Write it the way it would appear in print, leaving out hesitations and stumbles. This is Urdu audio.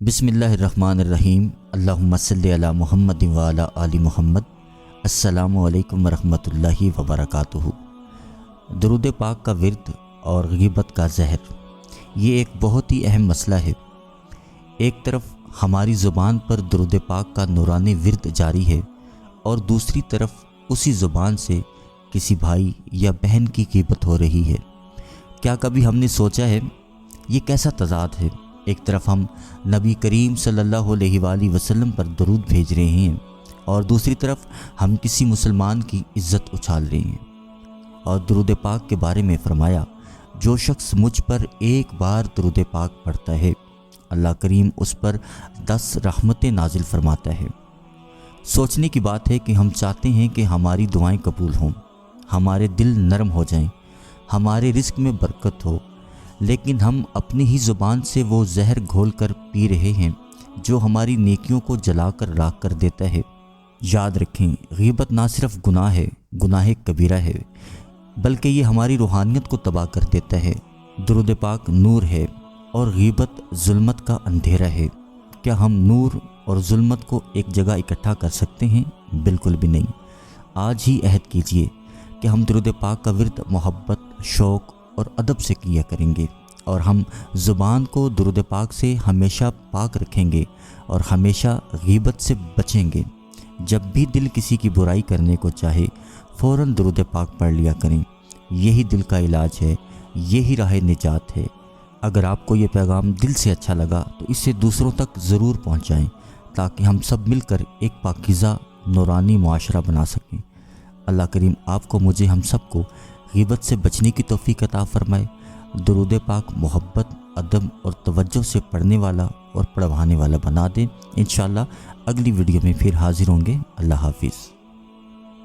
بسم اللہ الرحمن الرحیم۔ اللہم صلی علی محمد وعلی آل محمد۔ السلام علیکم ورحمۃ اللہ وبرکاتہ۔ درود پاک کا ورد اور غیبت کا زہر، یہ ایک بہت ہی اہم مسئلہ ہے۔ ایک طرف ہماری زبان پر درود پاک کا نورانی ورد جاری ہے اور دوسری طرف اسی زبان سے کسی بھائی یا بہن کی غیبت ہو رہی ہے۔ کیا کبھی ہم نے سوچا ہے یہ کیسا تضاد ہے؟ ایک طرف ہم نبی کریم صلی اللہ علیہ وآلہ وسلم پر درود بھیج رہے ہیں اور دوسری طرف ہم کسی مسلمان کی عزت اچھال رہے ہیں۔ اور درود پاک کے بارے میں فرمایا، جو شخص مجھ پر ایک بار درود پاک پڑھتا ہے اللہ کریم اس پر 10 رحمتیں نازل فرماتا ہے۔ سوچنے کی بات ہے کہ ہم چاہتے ہیں کہ ہماری دعائیں قبول ہوں، ہمارے دل نرم ہو جائیں، ہمارے رزق میں برکت ہو، لیکن ہم اپنی ہی زبان سے وہ زہر گھول کر پی رہے ہیں جو ہماری نیکیوں کو جلا کر راکھ کر دیتا ہے۔ یاد رکھیں، غیبت نہ صرف گناہ ہے، گناہ کبیرہ ہے، بلکہ یہ ہماری روحانیت کو تباہ کر دیتا ہے۔ درود پاک نور ہے اور غیبت ظلمت کا اندھیرا ہے۔ کیا ہم نور اور ظلمت کو ایک جگہ اکٹھا کر سکتے ہیں؟ بالکل بھی نہیں۔ آج ہی عہد کیجئے کہ ہم درود پاک کا ورد محبت، شوق اور ادب سے کیا کریں گے، اور ہم زبان کو درود پاک سے ہمیشہ پاک رکھیں گے اور ہمیشہ غیبت سے بچیں گے۔ جب بھی دل کسی کی برائی کرنے کو چاہے فوراً درود پاک پڑھ لیا کریں، یہی دل کا علاج ہے، یہی راہ نجات ہے۔ اگر آپ کو یہ پیغام دل سے اچھا لگا تو اسے دوسروں تک ضرور پہنچائیں تاکہ ہم سب مل کر ایک پاکیزہ نورانی معاشرہ بنا سکیں۔ اللہ کریم آپ کو، مجھے، ہم سب کو غیبت سے بچنے کی توفیق عطا فرمائے۔ درود پاک محبت، ادب اور توجہ سے پڑھنے والا اور پڑھوانے والا بنا دیں۔ انشاءاللہ اگلی ویڈیو میں پھر حاضر ہوں گے۔ اللہ حافظ۔